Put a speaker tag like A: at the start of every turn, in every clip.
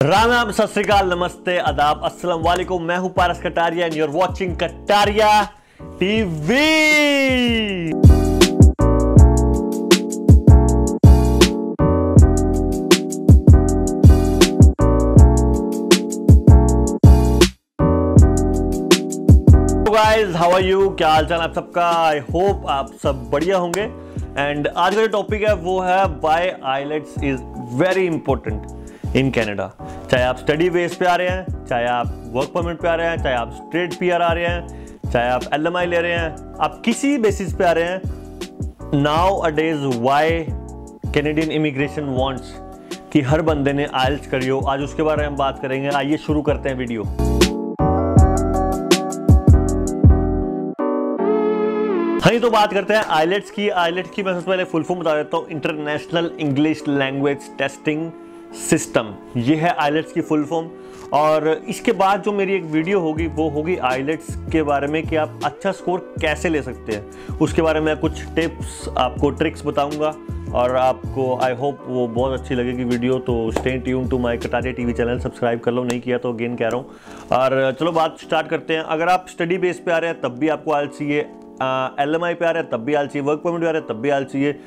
A: राम राम, सत श्री अकाल, नमस्ते, आदाब, अस्सलाम वालेकुम। मैं हूं Paras Kataria and you are watching Kataria TV. Guys, how are you? क्या हाल चाल आप सबका? आई होप आप सब बढ़िया होंगे। एंड आज का जो टॉपिक है वो है why IELTS is very important in Canada. चाहे आप स्टडी बेस पे आ रहे हैं, चाहे आप वर्क परमिट पे आ रहे हैं, चाहे आप स्ट्रेट पीआर आ रहे हैं, चाहे आप एलएमआई ले रहे हैं, आप किसी बेसिस पे आ रहे हैं। Now a days why Canadian immigration wants कि हर बंदे ने आइल्स करी हो, आज उसके बारे में हम बात करेंगे। आइए शुरू करते हैं वीडियो। हाँ, तो बात करते हैं आइलेट्स की। आइलेट्स की मैं सबसे पहले फुल फॉर्म बता देता हूँ, international English language testing system. ये है आइलेट्स की फुल फॉर्म। और इसके बाद जो मेरी एक वीडियो होगी वो होगी आइलेट्स के बारे में कि आप अच्छा स्कोर कैसे ले सकते हैं। उसके बारे में कुछ टिप्स, आपको ट्रिक्स बताऊंगा और आपको आई होप वो बहुत अच्छी लगेगी वीडियो। तो stay tune to my Kataria TV channel, subscribe कर लो, नहीं किया तो अगेन कह रहा हूँ। और चलो बात स्टार्ट करते हैं। अगर आप स्टडी बेस पे आ रहे हैं तब भी आपको आइल्स चाहिए, एलएमआई पे आ रहे हैं तब भी आइल्स चाहिए, वर्क परमिट पे आ रहे हैं तब भी आइल्स चाहिए,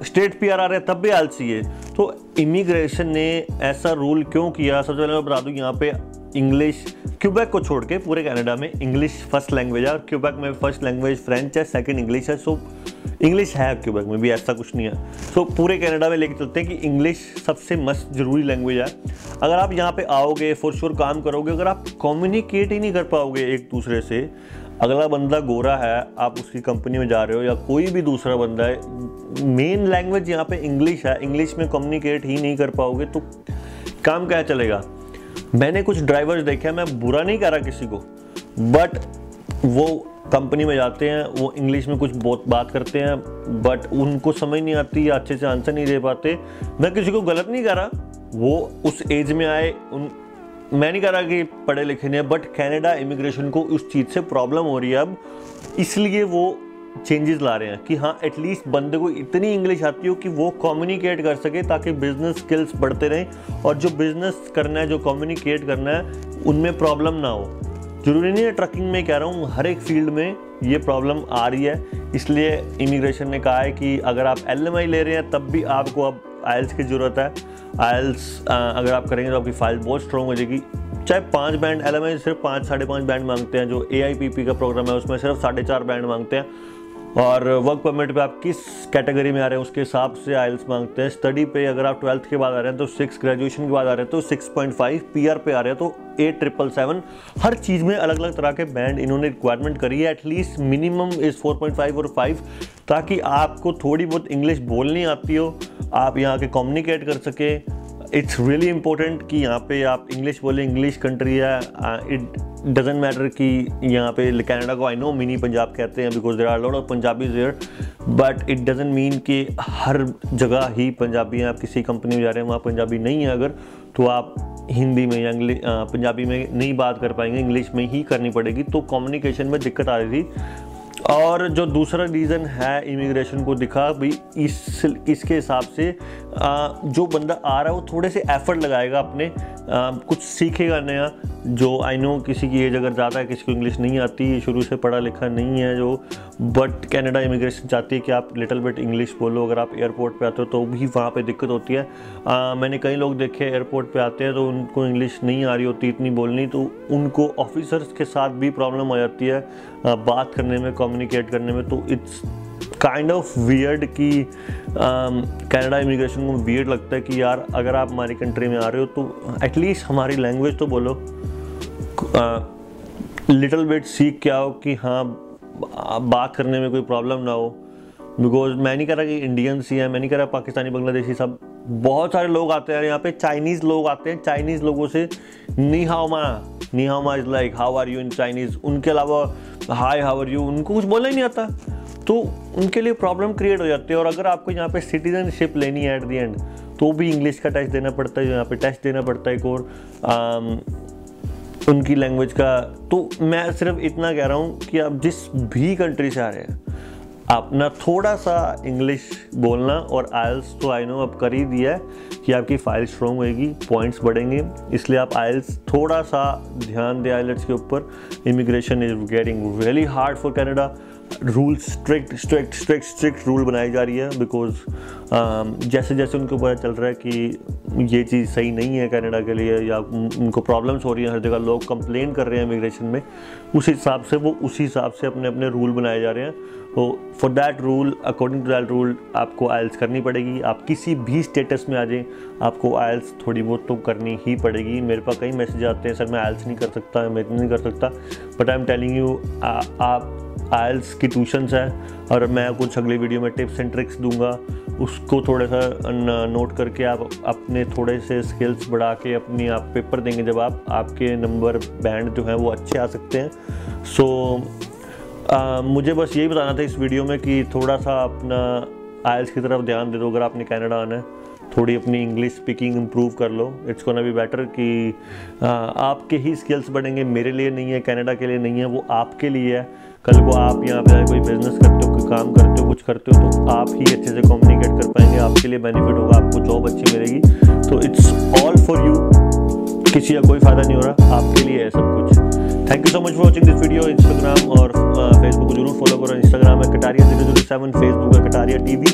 A: स्टेट पीआर आ रहे हैं तब भी आइल्स चाहिए। तो इमिग्रेशन ने ऐसा रूल क्यों किया? सबसे पहले मैं बता दूं, यहाँ पे इंग्लिश क्यूबेक को छोड़ के पूरे कनाडा में इंग्लिश फर्स्ट लैंग्वेज है। और क्यूबेक में फर्स्ट लैंग्वेज फ्रेंच है, सेकंड इंग्लिश है। सो इंग्लिश है क्यूबेक में भी, ऐसा कुछ नहीं है। सो पूरे कनाडा में लेके चलते हैं कि इंग्लिश सबसे मस्त जरूरी लैंग्वेज है। अगर आप यहाँ पे आओगे, फॉर श्योर काम करोगे, अगर आप कम्युनिकेट ही नहीं कर पाओगे एक दूसरे से, अगला बंदा गोरा है, आप उसकी कंपनी में जा रहे हो या कोई भी दूसरा बंदा है, मेन लैंग्वेज यहाँ पे इंग्लिश है, इंग्लिश में कम्युनिकेट ही नहीं कर पाओगे तो काम क्या चलेगा? मैंने कुछ ड्राइवर्स देखे हैं, मैं बुरा नहीं कर रहा किसी को, बट वो कंपनी में जाते हैं, वो इंग्लिश में कुछ बहुत बात करते हैं बट उनको समझ नहीं आती या अच्छे से आंसर नहीं दे पाते। मैं किसी को गलत नहीं कर रहा, वो उस एज में आए, मैं नहीं कह रहा कि पढ़े लिखे नहीं है, बट कनाडा इमिग्रेशन को उस चीज़ से प्रॉब्लम हो रही है अब, इसलिए वो चेंजेस ला रहे हैं कि हाँ एटलीस्ट बंदे को इतनी इंग्लिश आती हो कि वो कम्युनिकेट कर सके, ताकि बिजनेस स्किल्स बढ़ते रहें और जो बिजनेस करना है, जो कम्युनिकेट करना है, उनमें प्रॉब्लम ना हो। जरूरी नहीं है ट्रकिंग में, कह रहा हूँ हर एक फील्ड में ये प्रॉब्लम आ रही है। इसलिए इमिग्रेशन ने कहा है कि अगर आप एलएमआई ले रहे हैं तब भी आपको अब आइल्स की ज़रूरत है। आइल्स अगर आप करेंगे तो आपकी फाइल बहुत स्ट्रॉन्ग हो जाएगी। चाहे 5 बैंड, एलएमआई सिर्फ 5 साढ़े 5 बैंड मांगते हैं, जो एआईपीपी का प्रोग्राम है उसमें सिर्फ 4.5 बैंड मांगते हैं। और वर्क परमिट पे आप किस कैटेगरी में आ रहे हैं उसके हिसाब से आइल्स मांगते हैं। स्टडी पे अगर आप 12th के बाद आ रहे हैं तो 6, ग्रेजुएशन के बाद आ रहे हैं तो 6.5, पीआर पे आ रहे हैं तो 8,777। हर चीज़ में अलग अलग तरह के बैंड इन्होंने रिक्वायरमेंट करी है। एटलीस्ट मिनिमम इज़ 4.5 और 5, ताकि आपको थोड़ी बहुत इंग्लिश बोलनी आती हो, आप यहाँ के कम्युनिकेट कर सके। इट्स रियली इंपॉर्टेंट कि यहाँ पे आप इंग्लिश बोले, इंग्लिश कंट्री है। इट डजेंट मैटर कि यहाँ पे कनाडा को आई नो मिनी पंजाब कहते हैं because there are lot of Punjabis there, but it doesn't mean कि हर जगह ही पंजाबी हैं। आप किसी कंपनी में जा रहे हैं वहाँ पंजाबी नहीं है अगर, तो आप हिंदी में या पंजाबी में नहीं बात कर पाएंगे, इंग्लिश में ही करनी पड़ेगी। तो कम्युनिकेशन में दिक्कत आ रही थी। और जो दूसरा रीज़न है इमिग्रेशन को दिखा भी, इसके हिसाब से जो बंदा आ रहा है वो थोड़े से एफर्ट लगाएगा अपने, कुछ सीखेगा नया। जो आई नो किसी की एज अगर ज़्यादा है, किसी को इंग्लिश नहीं आती, शुरू से पढ़ा लिखा नहीं है जो, बट कनाडा इमिग्रेशन चाहती है कि आप लिटिल बिट इंग्लिश बोलो। अगर आप एयरपोर्ट पे आते हो तो भी वहाँ पे दिक्कत होती है। मैंने कई लोग देखे एयरपोर्ट पे आते हैं तो उनको इंग्लिश नहीं आ रही होती इतनी बोलनी, तो उनको ऑफिसर्स के साथ भी प्रॉब्लम हो जाती है बात करने में, कम्युनिकेट करने में। तो इट्स काइंड ऑफ वियर्ड कि कनाडा इमिग्रेशन को वियर्ड लगता है कि यार अगर आप हमारी कंट्री में आ रहे हो तो एटलीस्ट हमारी लैंग्वेज तो बोलो, लिटिल बिट सीख के आओ कि हाँ बात करने में कोई प्रॉब्लम ना हो। बिकॉज मैं नहीं कह रहा कि इंडियंस ही हैं, मैं नहीं कह रहा पाकिस्तानी, बांग्लादेशी, सब बहुत सारे लोग आते हैं यहाँ पे। चाइनीज़ लोग आते हैं, चाइनीज़ लोगों से नी हाओ मा is like how are you in Chinese. उनके अलावा हाय हाउ आर यू, उनको कुछ बोलना ही नहीं आता, तो उनके लिए प्रॉब्लम क्रिएट हो जाती है। और अगर आपको यहाँ पे सिटीजनशिप लेनी है एट द एंड, तो भी इंग्लिश का टेस्ट देना पड़ता है, यहाँ पे टेस्ट देना पड़ता है एक और उनकी लैंग्वेज का। तो मैं सिर्फ इतना कह रहा हूँ कि आप जिस भी कंट्री से आ रहे हैं, अपना थोड़ा सा इंग्लिश बोलना, और आइल्स तो आई नो अब कर ही दिया है कि आपकी फाइल स्ट्रॉन्ग होएगी, पॉइंट्स बढ़ेंगे, इसलिए आप आइल्स थोड़ा सा ध्यान दें आइलेट्स के ऊपर। Immigration is getting really hard for Canada, rule strict rule बनाई जा रही है, बिकॉज जैसे जैसे उनको पता चल रहा है कि ये चीज़ सही नहीं है कनाडा के लिए, या उनको प्रॉब्लम्स हो रही हैं, हर जगह लोग कंप्लेन कर रहे हैं इमिग्रेशन में, उस हिसाब से वो उसी हिसाब से अपने अपने रूल बनाए जा रहे हैं। तो for that rule, according to that rule आपको आइल्स करनी पड़ेगी। आप किसी भी स्टेटस में आ जाएं, आपको आइल्स थोड़ी बहुत तो करनी ही पड़ेगी। मेरे पास कई मैसेज आते हैं, सर मैं आइल्स नहीं कर सकता, मैं इतना नहीं कर सकता, but I am telling you, आप आइल्स की ट्यूशन्स हैं, और मैं कुछ अगली वीडियो में टिप्स एंड ट्रिक्स दूंगा, उसको थोड़ा सा नोट करके आप अपने थोड़े से स्किल्स बढ़ा के अपनी आप पेपर देंगे, जब आपके नंबर बैंड जो हैं वो अच्छे आ सकते हैं। सो मुझे बस यही बताना था इस वीडियो में कि थोड़ा सा अपना आइल्स की तरफ ध्यान दे दो अगर आपने कनाडा आना है, थोड़ी अपनी इंग्लिश स्पीकिंग इम्प्रूव कर लो। इट्स गोना बी बेटर कि आपके ही स्किल्स बढ़ेंगे, मेरे लिए नहीं है, कनाडा के लिए नहीं है, वो आपके लिए है। कल को आप यहाँ पे कोई बिजनेस करते हो, कोई काम करते हो, कुछ करते हो, तो आप ही अच्छे से कम्युनिकेट कर पाएंगे, आपके लिए बेनिफिट होगा, आपको जॉब अच्छी मिलेगी। तो इट्स ऑल फॉर यू, किसी का कोई फ़ायदा नहीं हो रहा, आपके लिए है सब कुछ। Thank you so much for watching this video. Instagram और फेसबुक को जरूर फॉलो करो। इंस्टाग्राम है कटारिया 007, फेसबुक है कटारिया टीवी।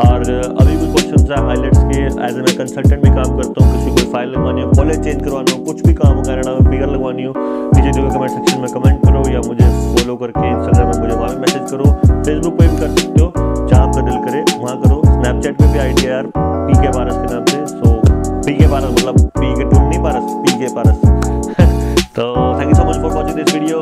A: और अभी भी क्वेश्चन है आइलेट्स के, एज ए मैं कंसल्टेंट भी काम करता हूँ, किसी कोई फाइल लगवानी हो, कॉलेज चेंज करवाना हो, कुछ भी काम हो कनाडा में, पीआर लगवानी हो, नीचे जो कमेंट सेक्शन में कमेंट करो, या मुझे फॉलो करके इंस्टाग्राम में मुझे वहाँ मैसेज करो, फेसबुक पर भी कर सकते हो, जहाँ आपका दिल करे वहाँ करो। स्नैपचैट पर भी आईडी है यार, PK पारस के नाम से। सो PK पारस मतलब PK टूल नहीं, पारस PK पारस। तो thank you so much for watching this video.